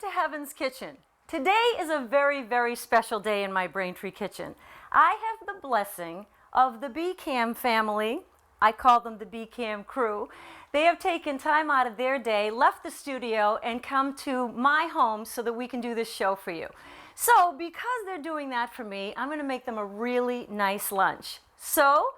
to Heaven's Kitchen. Today is a very, very special day in my Braintree kitchen. I have the blessing of the BCAM family. I call them the BCAM crew. They have taken time out of their day, left the studio, and come to my home so that we can do this show for you. So because they're doing that for me, I'm going to make them a really nice lunch. So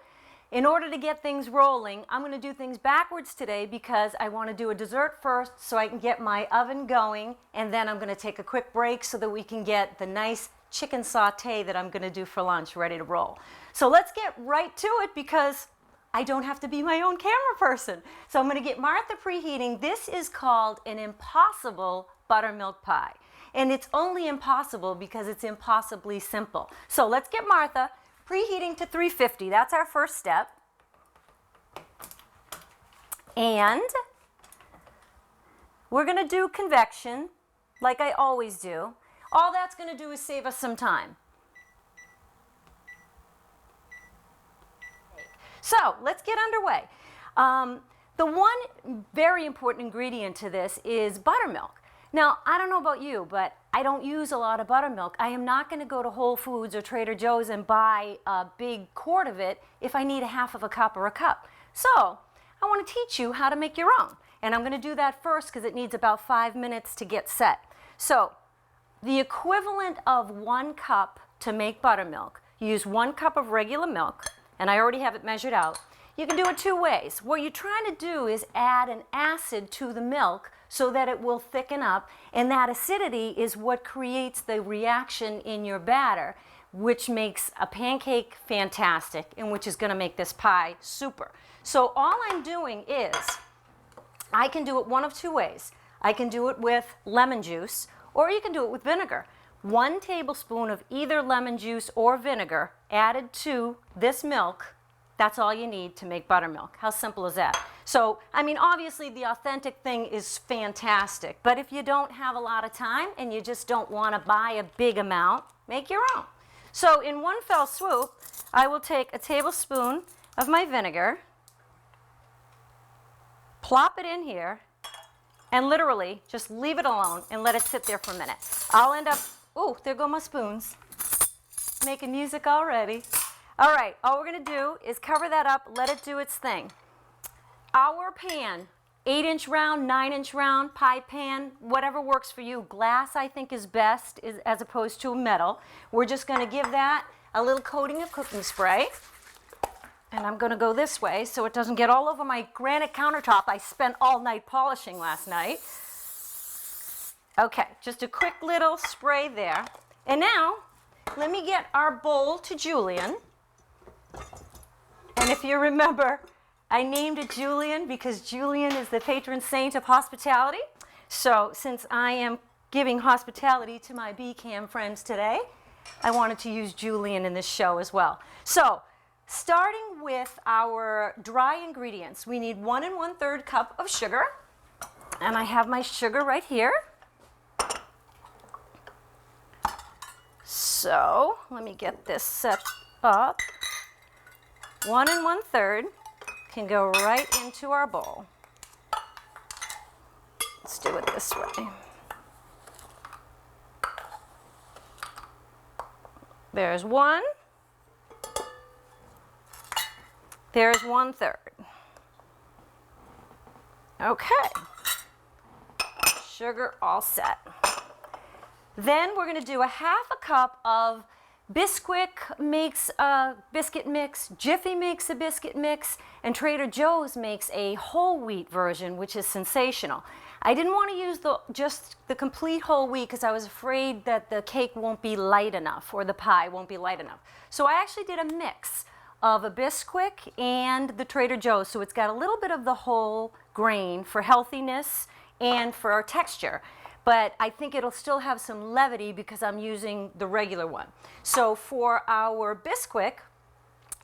in order to get things rolling, I'm going to do things backwards today because I want to do a dessert first so I can get my oven going, and then I'm going to take a quick break so that we can get the nice chicken sauté that I'm going to do for lunch ready to roll. So let's get right to it because I don't have to be my own camera person. So I'm going to get Martha preheating. This is called an impossible buttermilk pie. And it's only impossible because it's impossibly simple. So let's get Martha preheating to 350. That's our first step. And we're going to do convection like I always do. All that's going to do is save us some time. So let's get underway. The one very important ingredient to this is buttermilk. Now, I don't know about you, but I don't use a lot of buttermilk. I am not going to go to Whole Foods or Trader Joe's and buy a big quart of it if I need a half of a cup or a cup. So I want to teach you how to make your own. And I'm going to do that first because it needs about 5 minutes to get set. So the equivalent of 1 cup to make buttermilk, use 1 cup of regular milk, and I already have it measured out. You can do it 2 ways. What you're trying to do is add an acid to the milk so that it will thicken up, and that acidity is what creates the reaction in your batter, which makes a pancake fantastic and which is going to make this pie super. So all I'm doing is, I can do it one of 2 ways. I can do it with lemon juice, or you can do it with vinegar. 1 tablespoon of either lemon juice or vinegar added to this milk. That's all you need to make buttermilk. How simple is that? So, I mean, obviously the authentic thing is fantastic, but if you don't have a lot of time and you just don't want to buy a big amount, make your own. So in one fell swoop, I will take a tablespoon of my vinegar, plop it in here, and literally just leave it alone and let it sit there for a minute. I'll end up, oh, there go my spoons. Making music already. All right, all we're going to do is cover that up, let it do its thing. Our pan, 8-inch round, 9-inch round, pie pan, whatever works for you. Glass, I think, is best as opposed to metal. We're just going to give that a little coating of cooking spray. And I'm going to go this way so it doesn't get all over my granite countertop I spent all night polishing last night. Okay, just a quick little spray there. And now, let me get our bowl to Julian. And if you remember, I named it Julian because Julian is the patron saint of hospitality. So since I am giving hospitality to my BCAM friends today, I wanted to use Julian in this show as well. So starting with our dry ingredients, we need 1 1/3 cup of sugar. And I have my sugar right here. So let me get this set up. 1 1/3 can go right into our bowl. Let's do it this way. There's 1. There's 1/3. Okay. Sugar all set. Then we're going to do a half a cup of Bisquick makes a biscuit mix, Jiffy makes a biscuit mix, and Trader Joe's makes a whole wheat version, which is sensational. I didn't want to use just the complete whole wheat because I was afraid that the cake won't be light enough or the pie won't be light enough. So I actually did a mix of a Bisquick and the Trader Joe's, so it's got a little bit of the whole grain for healthiness and for texture. But I think it'll still have some levity because I'm using the regular one. So for our Bisquick,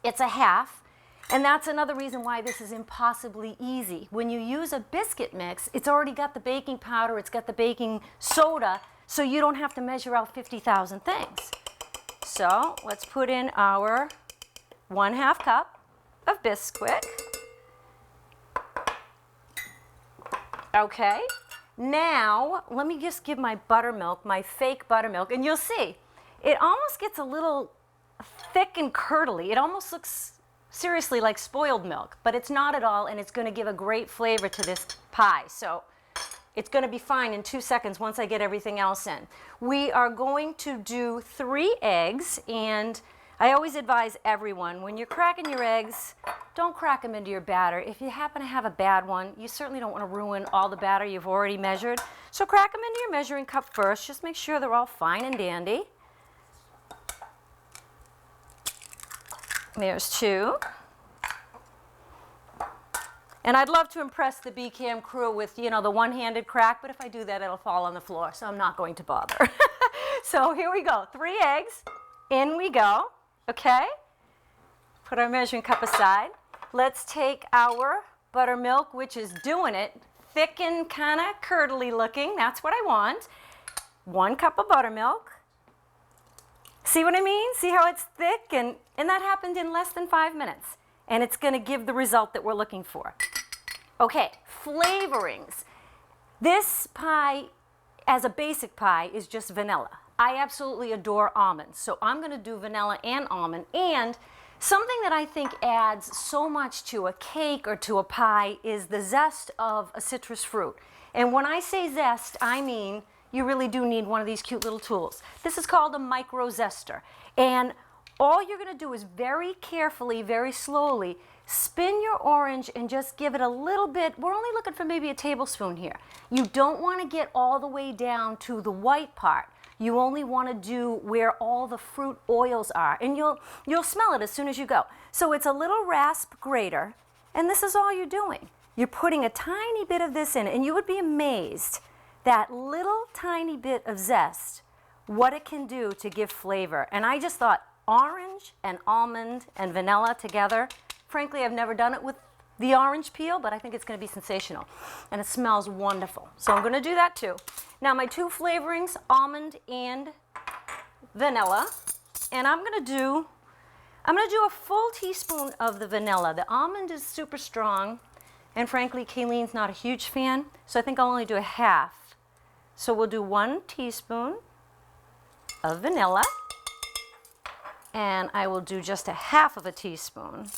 it's a half, and that's another reason why this is impossibly easy. When you use a biscuit mix, it's already got the baking powder, it's got the baking soda, so you don't have to measure out 50,000 things. So let's put in our 1/2 cup of Bisquick. Okay, now let me just give my buttermilk, my fake buttermilk, and you'll see, it almost gets a little thick and curdly. It almost looks seriously like spoiled milk, but it's not at all, and it's going to give a great flavor to this pie. So it's going to be fine in 2 seconds once I get everything else in. We are going to do 3 eggs, and I always advise everyone, when you're cracking your eggs, don't crack them into your batter. If you happen to have a bad one, you certainly don't want to ruin all the batter you've already measured. So crack them into your measuring cup first. Just make sure they're all fine and dandy. There's 2. And I'd love to impress the BCAM crew with, you know, the one-handed crack, but if I do that, it'll fall on the floor, so I'm not going to bother. So here we go. 3 eggs. In we go. Okay? Put our measuring cup aside. Let's take our buttermilk, which is doing it, thick and kind of curdly looking. That's what I want. 1 cup of buttermilk. See what I mean? See how it's thick? And that happened in less than 5 minutes. And it's going to give the result that we're looking for. Okay, flavorings. This pie, as a basic pie, is just vanilla. I absolutely adore almonds, so I'm going to do vanilla and almond. And something that I think adds so much to a cake or to a pie is the zest of a citrus fruit. And when I say zest, I mean you really do need one of these cute little tools. This is called a micro zester. And all you're going to do is very carefully, very slowly, spin your orange and just give it a little bit. We're only looking for maybe a tablespoon here. You don't want to get all the way down to the white part. You only want to do where all the fruit oils are, and you'll smell it as soon as you go. So it's a little rasp grater, and this is all you're doing. You're putting a tiny bit of this in, and you would be amazed that little tiny bit of zest, what it can do to give flavor. And I just thought orange and almond and vanilla together. Frankly, I've never done it with the orange peel, but I think it's going to be sensational. And it smells wonderful. So I'm going to do that too. Now my 2 flavorings, almond and vanilla. And I'm going to do a full teaspoon of the vanilla. The almond is super strong. And frankly, Kayleen's not a huge fan. So I think I'll only do a half. So we'll do 1 teaspoon of vanilla. And I will do just a half of a teaspoon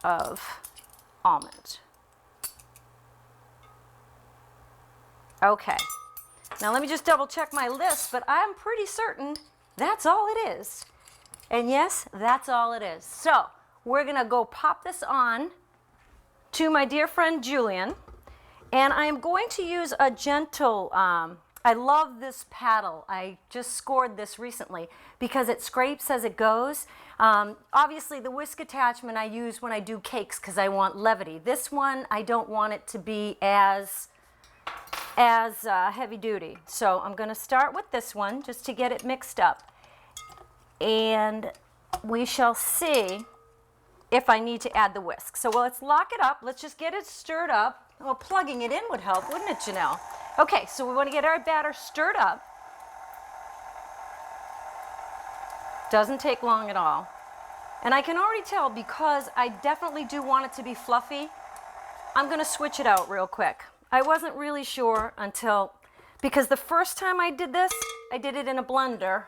of almond. Okay, now let me just double check my list, but I'm pretty certain that's all it is. And yes, that's all it is. So we're gonna go pop this on to my dear friend Julian, and I am going to use a gentle, I love this paddle. I just scored this recently because it scrapes as it goes. Obviously, the whisk attachment I use when I do cakes because I want levity. This one, I don't want it to be as heavy duty. So I'm going to start with this one just to get it mixed up. And we shall see if I need to add the whisk. So let's lock it up. Let's just get it stirred up. Well, plugging it in would help, wouldn't it, Janelle? Okay, so we want to get our batter stirred up. Doesn't take long at all. And I can already tell, because I definitely do want it to be fluffy, I'm going to switch it out real quick. I wasn't really sure until, because the first time I did this, I did it in a blender.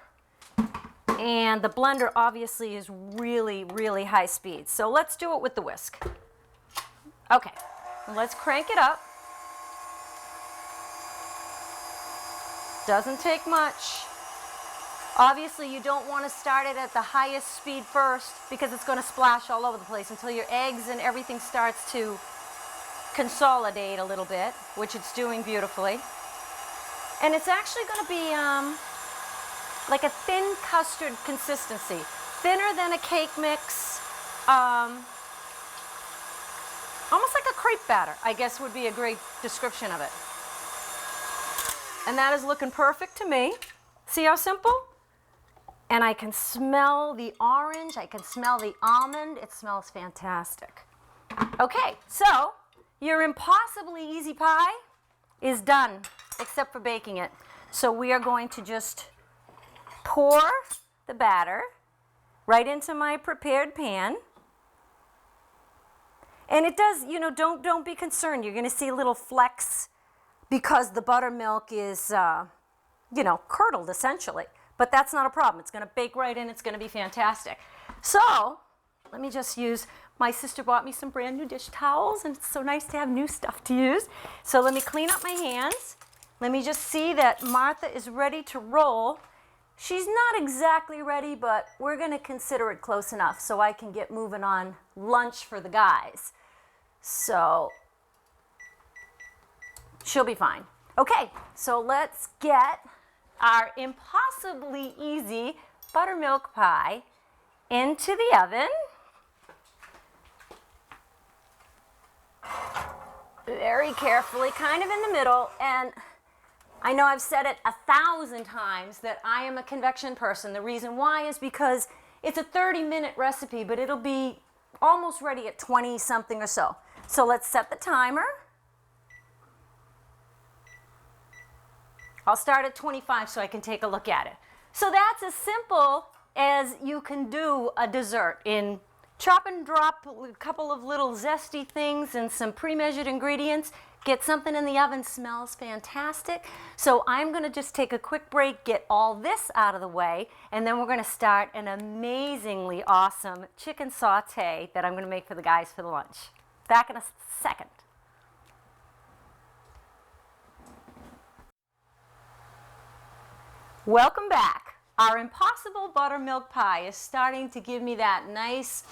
And the blender obviously is really, really high speed. So let's do it with the whisk. Okay, let's crank it up. Doesn't take much. Obviously, you don't want to start it at the highest speed first because it's going to splash all over the place until your eggs and everything starts to consolidate a little bit, which it's doing beautifully. And it's actually going to be like a thin custard consistency, thinner than a cake mix, almost like a crepe batter, I guess would be a great description of it. And that is looking perfect to me. See how simple? And I can smell the orange, I can smell the almond. It smells fantastic. Okay, so your impossibly easy pie is done, except for baking it. So we are going to just pour the batter right into my prepared pan. And it does, you know, don't be concerned. You're gonna see little flecks because the buttermilk is, you know, curdled essentially. But that's not a problem. It's gonna bake right in. It's gonna be fantastic. So let me just use, my sister bought me some brand new dish towels, and it's so nice to have new stuff to use. So let me clean up my hands. Let me just see that Martha is ready to roll. She's not exactly ready, but we're gonna consider it close enough so I can get moving on lunch for the guys. So she'll be fine. Okay, so let's get our impossibly easy buttermilk pie into the oven. Very carefully, kind of in the middle. And I know I've said it 1,000 times that I am a convection person. The reason why is because it's a 30-minute recipe, but it'll be almost ready at 20 something or so. So let's set the timer. I'll start at 25 so I can take a look at it. So that's as simple as you can do a dessert in chop and drop, a couple of little zesty things and some pre-measured ingredients. Get something in the oven, smells fantastic. So I'm gonna just take a quick break, get all this out of the way, and then we're gonna start an amazingly awesome chicken saute that I'm gonna make for the guys for the lunch. Back in a second. Welcome back. Our impossible buttermilk pie is starting to give me that nice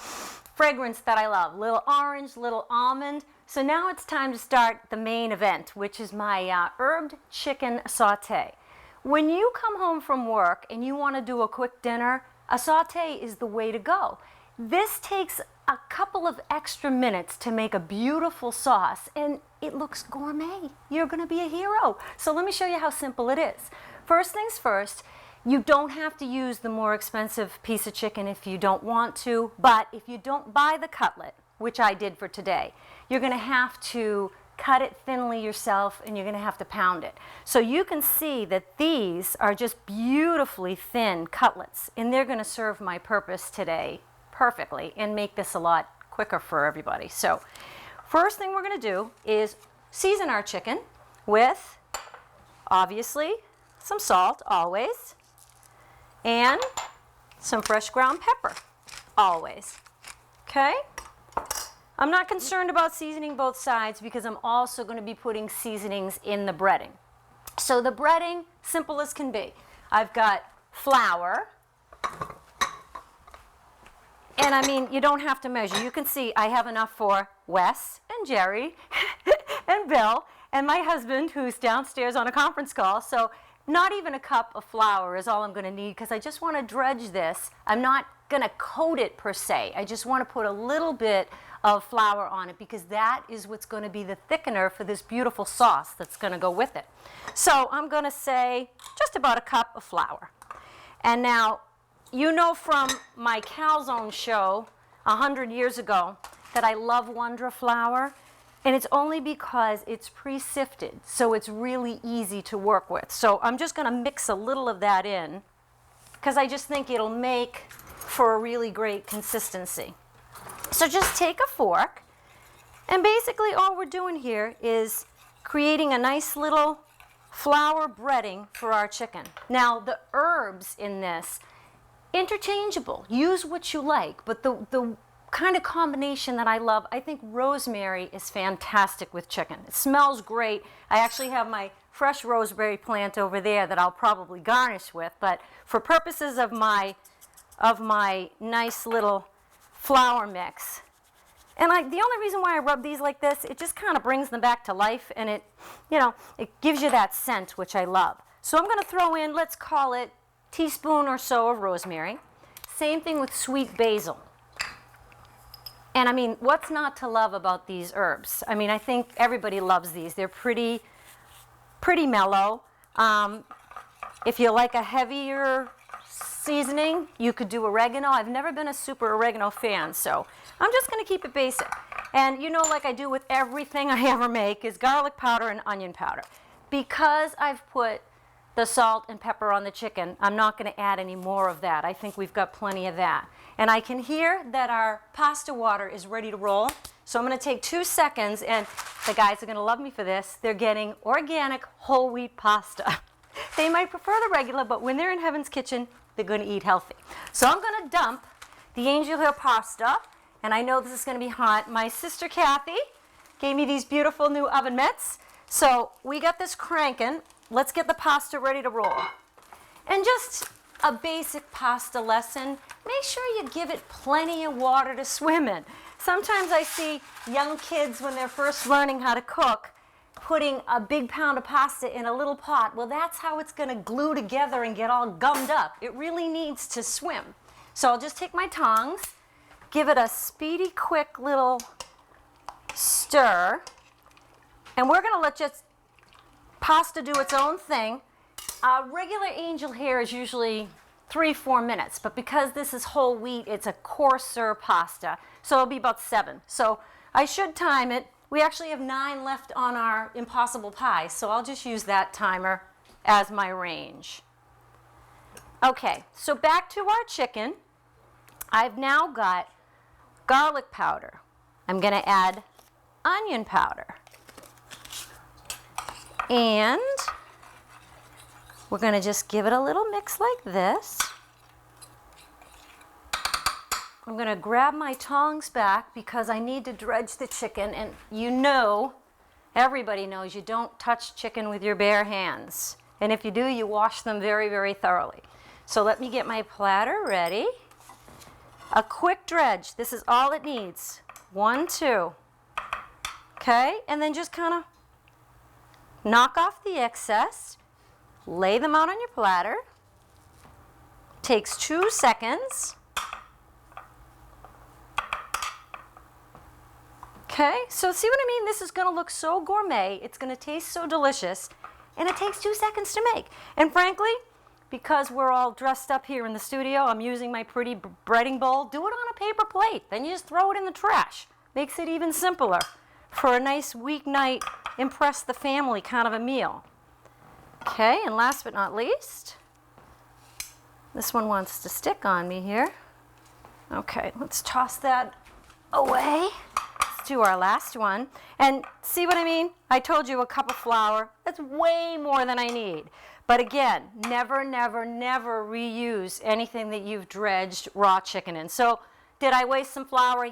fragrance that I love. Little orange, little almond. So now it's time to start the main event, which is my herbed chicken saute. When you come home from work and you want to do a quick dinner, a saute is the way to go. This takes a couple of extra minutes to make a beautiful sauce, and it looks gourmet. You're going to be a hero. So let me show you how simple it is. First things first, you don't have to use the more expensive piece of chicken if you don't want to, but if you don't buy the cutlet, which I did for today, you're going to have to cut it thinly yourself, and you're going to have to pound it. So you can see that these are just beautifully thin cutlets, and they're going to serve my purpose today perfectly and make this a lot quicker for everybody. So first thing we're going to do is season our chicken with, obviously, some salt, always, and some fresh ground pepper, always. Okay? I'm not concerned about seasoning both sides because I'm also going to be putting seasonings in the breading. So the breading, simple as can be. I've got flour, and I mean, you don't have to measure. You can see I have enough for Wes and Jerry and Bill and my husband, who's downstairs on a conference call. So not even a cup of flour is all I'm going to need because I just want to dredge this. I'm not going to coat it per se. I just want to put a little bit of flour on it because that is what's going to be the thickener for this beautiful sauce that's going to go with it. So I'm going to say just about a cup of flour. And now, you know from my calzone show 100 years ago that I love Wondra flour. And it's only because it's pre-sifted, so it's really easy to work with. So I'm just going to mix a little of that in because I just think it'll make for a really great consistency. So just take a fork, and basically all we're doing here is creating a nice little flour breading for our chicken. Now the herbs in this, interchangeable. Use what you like, but the kind of combination that I love, I think rosemary is fantastic with chicken. It smells great. I actually have my fresh rosemary plant over there that I'll probably garnish with, but for purposes of my nice little flour mix. And the only reason why I rub these like this, it just kind of brings them back to life, and it gives you that scent, which I love. So I'm going to throw in, let's call it teaspoon or so of rosemary. Same thing with sweet basil. And I mean, what's not to love about these herbs? I mean, I think everybody loves these. They're pretty mellow. If you like a heavier seasoning, you could do oregano. I've never been a super oregano fan, so I'm just going to keep it basic. And you know, like I do with everything I ever make, is garlic powder and onion powder. Because I've put the salt and pepper on the chicken, I'm not going to add any more of that. I think we've got plenty of that. And I can hear that our pasta water is ready to roll. So I'm going to take 2 seconds, and the guys are going to love me for this. They're getting organic whole wheat pasta. They might prefer the regular, but when they're in Heaven's Kitchen, they're going to eat healthy. So I'm going to dump the angel hair pasta, and I know this is going to be hot. My sister Kathy gave me these beautiful new oven mitts. So we got this cranking. Let's get the pasta ready to roll. And just a basic pasta lesson, make sure you give it plenty of water to swim in. Sometimes I see young kids when they're first learning how to cook, putting a big pound of pasta in a little pot. Well, that's how it's going to glue together and get all gummed up. It really needs to swim. So I'll just take my tongs, give it a speedy, quick little stir, and we're going to let just pasta do its own thing. Regular angel hair is usually 3-4 minutes, but because this is whole wheat, it's a coarser pasta, so it'll be about 7. So I should time it. We actually have 9 left on our Impossible Pie, so I'll just use that timer as my range. Okay, so back to our chicken. I've now got garlic powder. I'm going to add onion powder. And we're going to just give it a little mix like this. I'm going to grab my tongs back because I need to dredge the chicken. And you know, everybody knows you don't touch chicken with your bare hands. And if you do, you wash them very, very thoroughly. So let me get my platter ready. A quick dredge. This is all it needs. 1, 2. Okay, and then just kind of knock off the excess. Lay them out on your platter. Takes 2 seconds. Okay, so see what I mean? This is going to look so gourmet. It's going to taste so delicious. And it takes 2 seconds to make. And frankly, because we're all dressed up here in the studio, I'm using my pretty breading bowl. Do it on a paper plate. Then you just throw it in the trash. Makes it even simpler for a nice weeknight, impress the family kind of a meal. Okay, and last but not least, this one wants to stick on me here. Okay, let's toss that away. Let's do our last one. And see what I mean? I told you a cup of flour. That's way more than I need. But again, never, never, never reuse anything that you've dredged raw chicken in. So did I waste some flour?